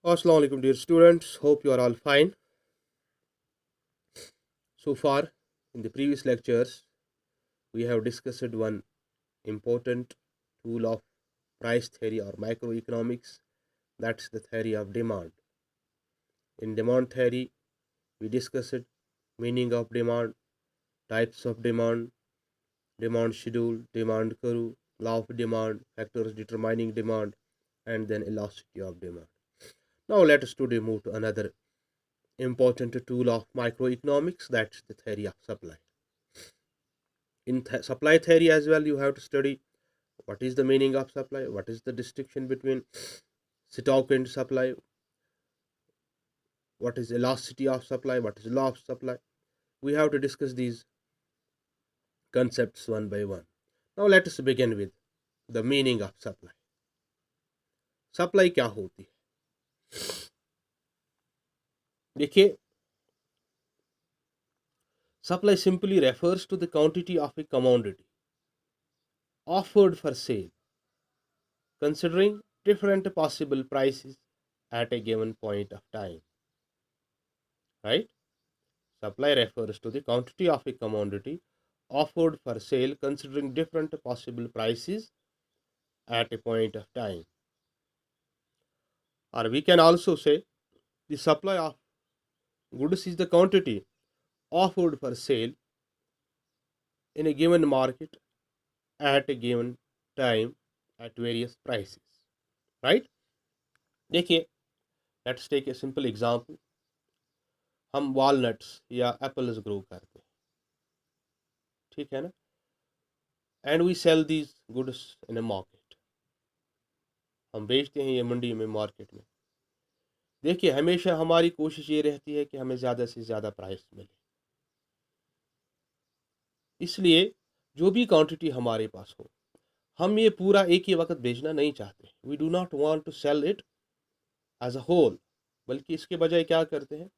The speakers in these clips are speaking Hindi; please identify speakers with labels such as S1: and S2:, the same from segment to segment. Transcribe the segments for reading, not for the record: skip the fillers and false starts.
S1: Assalamu alaikum, dear students. Hope you are all fine. So far, in the previous lectures, we have discussed one important tool of price theory or microeconomics. That's the theory of demand. In demand theory, we discussed meaning of demand, types of demand, demand schedule, demand curve, law of demand, factors determining demand, and then elasticity of demand. Now let us today move to another important tool of microeconomics, that's the theory of supply. In supply theory as well, you have to study what is the meaning of supply, what is the distinction between stock and supply, what is elasticity of supply, what is law of supply. We have to discuss these concepts one by one. Now let us begin with the meaning of supply. Supply क्या होती है? देखिए, supply simply refers to the quantity of a commodity offered for sale, considering different possible prices at a given point of time. Right? Supply refers to the quantity of a commodity offered for sale, considering different possible prices at a point of time. Or we can also say the supply of goods is the quantity offered for sale in a given market at a given time at various prices. Right? देखिए, let's take a simple example. हम वॉलनट्स या एप्पल्स ग्रो करते हैं, ठीक है ना, and we sell these goods in a market. हम बेचते हैं ये मंडी में, मार्केट में. देखिए, हमेशा हमारी कोशिश ये रहती है कि हमें ज़्यादा से ज़्यादा प्राइस मिले. इसलिए जो भी क्वांटिटी हमारे पास हो, हम ये पूरा एक ही वक्त बेचना नहीं चाहते. We do not want to sell it as a whole, बल्कि इसके बजाय क्या करते हैं,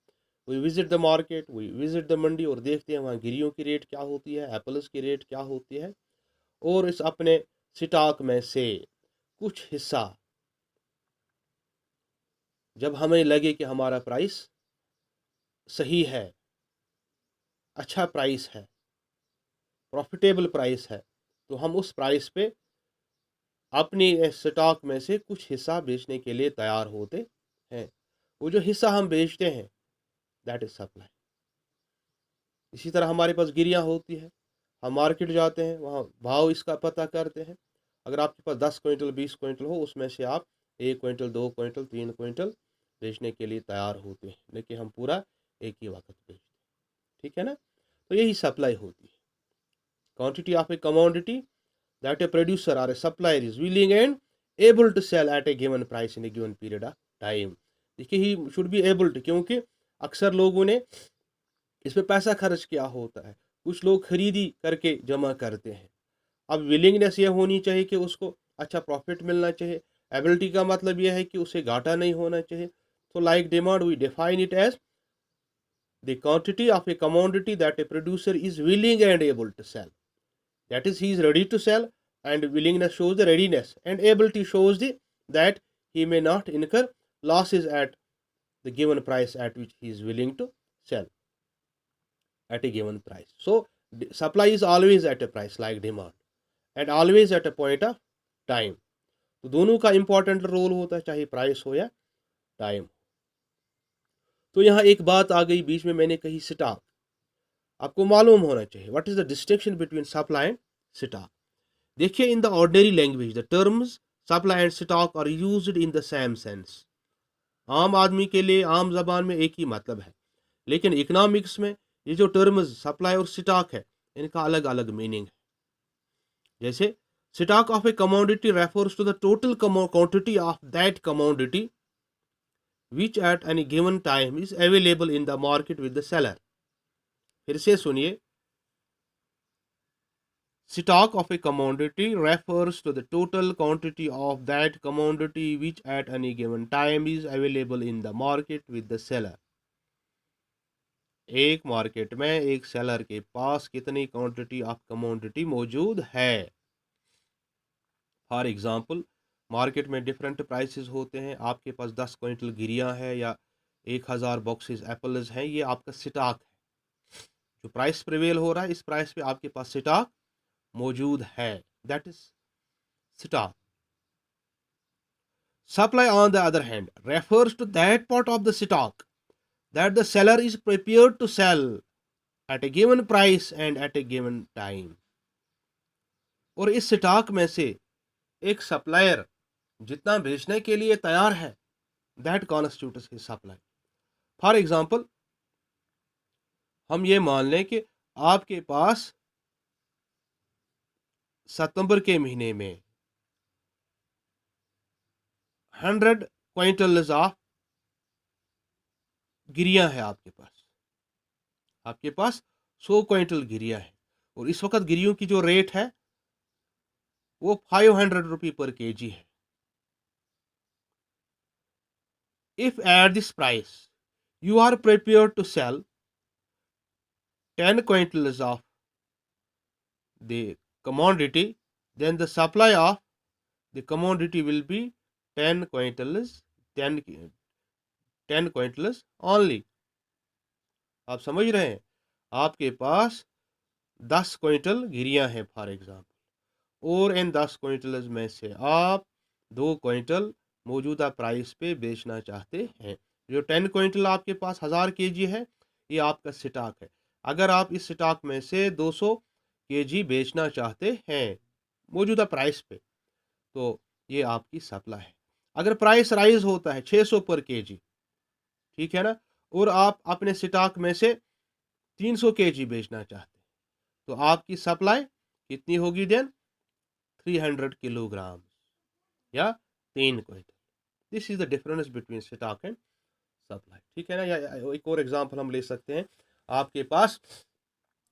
S1: we visit the market, we visit the mandi और देखते हैं वहाँ गिरियों की रेट क्या होती है, एप्पल्स की रेट क्या होती है, और इस अपने स्टॉक में से कुछ हिस्सा, जब हमें लगे कि हमारा प्राइस सही है, अच्छा प्राइस है, प्रॉफिटेबल प्राइस है, तो हम उस प्राइस पे अपनी स्टॉक में से कुछ हिस्सा बेचने के लिए तैयार होते हैं. वो जो हिस्सा हम बेचते हैं, दैट इज सप्लाई. इसी तरह हमारे पास गिरियाँ होती है, हम मार्केट जाते हैं, वहाँ भाव इसका पता करते हैं. अगर आपके पास 10 क्विंटल 20 क्विंटल हो, उसमें से आप 1 क्विंटल 2 क्विंटल 3 क्विंटल बेचने के लिए तैयार होते हैं, लेकिन हम पूरा एक ही वक्त बेचते हैं. ठीक है ना. तो यही सप्लाई होती है. Quantity of a commodity that a producer और a supplier is willing and able to sell at a given price in a given period of time. देखिए, he should be able to, क्योंकि अक्सर लोगों ने इस पर पैसा खर्च किया होता है. कुछ लोग खरीदी करके जमा करते हैं. अब विलिंगनेस ये होनी चाहिए कि उसको अच्छा प्रॉफिट मिलना चाहिए. एबिलिटी का मतलब यह है कि उसे घाटा नहीं होना चाहिए. तो like demand, we define it as the quantity of a commodity that a producer is willing and able to sell. That is, he is ready to sell, and willingness shows the readiness, and ability shows the that he may not incur losses at the given price at which he is willing to sell at a given price. So supply is always at a price like demand, and always at a point of time. तो दोनों का इंपॉर्टेंट रोल होता है, चाहे प्राइस हो या टाइम. तो यहाँ एक बात आ गई बीच में, मैंने कही स्टॉक. आपको मालूम होना चाहिए what is the distinction between supply and stock. देखिए, in the ordinary language the terms supply and stock are used in the same sense. आम आदमी के लिए आम जबान में एक ही मतलब है, लेकिन इकोनॉमिक्स में ये जो टर्म्स सप्लाई और स्टॉक है, इनका अलग अलग मीनिंग है. जैसे stock of a commodity refers to the total quantity of that commodity which at any given time is available in the market with the seller. फिर से सुनिए, stock of a commodity refers to the total quantity of that commodity which at any given time is available in the market with the seller. एक मार्केट में एक सेलर के पास कितनी क्वांटिटी ऑफ कमोडिटी मौजूद है. फॉर एग्जाम्पल, मार्केट में डिफरेंट प्राइसेस होते हैं। आपके पास 10 क्विंटल गिरियाँ है या 1000 बॉक्सेस एप्पल्स हैं, ये आपका स्टॉक है। जो प्राइस प्रिवेल हो रहा है, इस प्राइस पे आपके पास स्टॉक मौजूद है, that is stock. Supply, on the other hand, refers to that part of the stock that the seller is prepared to sell at a given price and at a given time. और इस स्टॉक में से एक सप्लायर जितना बेचने के लिए तैयार है, that constitutes his supply. For example, हम ये मान लें कि आपके पास सितंबर के महीने में 100 क्विंटल्स ऑफ गिरियां है आपके पास 100 क्विंटल गिरियां है, और इस वक्त गिरियों की जो रेट है वो 500 रुपये पर केजी है। If at this price you are prepared to sell 10 quintals of the commodity, then the supply of the commodity will be 10 quintals, 10 quintals only। आप समझ रहे हैं, आपके पास 10 क्विंटल गिरियां हैं फॉर एग्जांपल, और इन 10 क्विंटल्स में से आप 2 क्विंटल मौजूदा प्राइस पे बेचना चाहते हैं। जो 10 क्विंटल आपके पास 1000 केजी है, ये आपका स्टॉक है। अगर आप इस स्टॉक में से 200 केजी बेचना चाहते हैं मौजूदा प्राइस पे, तो ये आपकी सप्लाई है। अगर प्राइस राइज होता है 600 पर केजी, ठीक है ना, और आप अपने स्टॉक में से 300 केजी बेचना चाहते हैं, तो आपकी सप्लाई कितनी होगी देन? 300 किलोग्राम या 3 quintal. This is the difference between stock and supply, ठीक है ना। या एक और एग्जांपल हम ले सकते हैं, आपके पास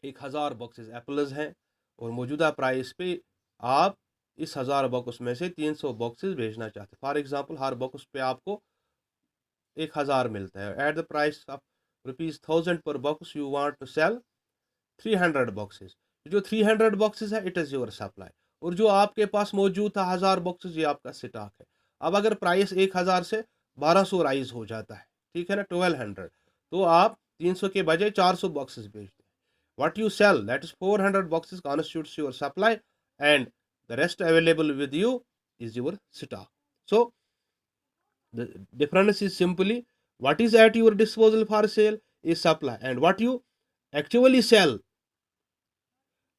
S1: 1000 बॉक्सेस एप्पल्स हैं और मौजूदा प्राइस पे आप इस 1000 बॉक्स में से 300 बॉक्सेस बेचना चाहते हैं। फॉर एग्जांपल, हर बॉक्स पे आपको 1000 मिलता है। एट द प्राइस ऑफ ₹1000 पर box you want to sell 300 boxes. जो 300 बॉक्सेस है, इट इज योर सप्लाई, और जो आपके पास मौजूद था 1000 बॉक्सेस, ये आपका स्टॉक है। अब अगर प्राइस 1000 से 1200 राइज हो जाता है, ठीक है ना, 1200, तो आप 300 के बजाय 400 बॉक्सेस बेचते हैं। what you sell, that is 400 boxes, constitutes your supply, and the rest available with you is your stock. So the difference is simply what is at your disposal for sale is supply, and what you actually sell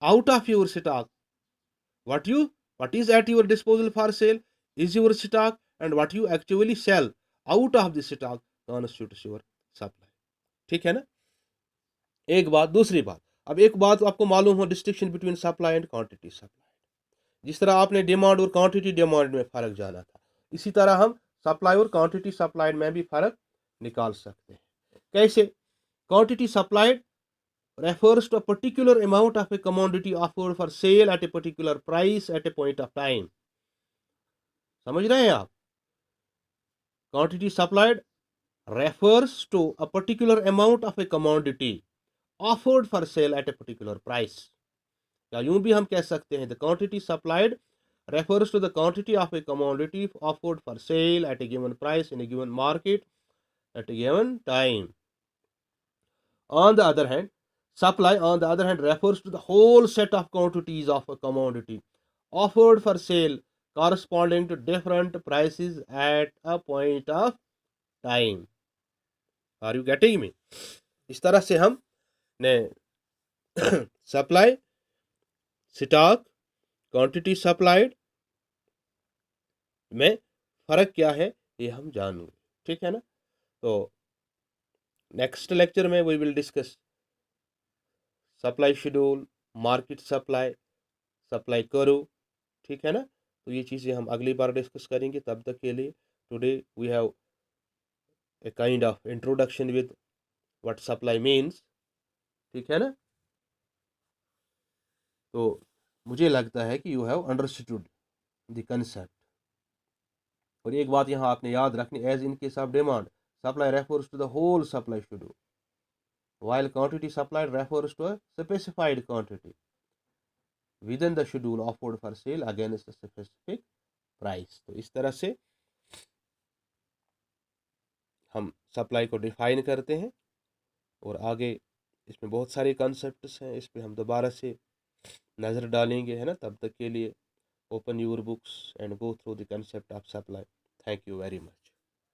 S1: out of your stock, what is at your disposal for sale is your stock, and what you actually sell out of the stock constitutes your supply। ठीक है ना। एक बात, दूसरी बात, अब एक बात आपको मालूम हो, distinction between supply and quantity supply. जिस तरह आपने डिमांड और क्वांटिटी डिमांड में फ़र्क जाना था, इसी तरह हम सप्लाई और क्वांटिटी सप्लाइड में भी फ़र्क निकाल सकते हैं। कैसे? Quantity supplied refers to a particular amount of a commodity offered for sale at a particular price at a point of time। समझ रहे हैं आप? Quantity supplied refers to a particular amount of a commodity offered for sale at a particular price। या यूं भी हम कह सकते हैं, the quantity supplied refers to the quantity of a commodity offered for sale at a given price in a given market at a given time। On the other hand, supply, on the other hand, refers to the whole set of quantities of a commodity offered for sale corresponding to different prices at a point of time। Are you getting me? इस तरह से हम ने सप्लाई, स्टॉक, क्वांटिटी सप्लाइड में फर्क क्या है ये हम जानेंगे, ठीक है ना। तो नेक्स्ट लेक्चर में we will discuss supply schedule, market supply, supply करो, ठीक है ना। तो ये चीज़ें हम अगली बार डिस्कस करेंगे। तब तक के लिए today we have a kind of introduction with what supply means, ठीक है ना। तो मुझे लगता है कि you have understood the concept. और एक बात यहाँ आपने याद रखनी, as in case of demand, supply refers to the whole supply schedule, while quantity supplied refers to a specified quantity within the schedule offered for sale against a specific price. तो इस तरह से हम सप्लाई को डिफाइन करते हैं और आगे इसमें बहुत सारे कॉन्सेप्ट्स हैं, इस पे हम दोबारा से नज़र डालेंगे, है ना। तब तक के लिए open your books and go through the concept of supply. Thank you very much.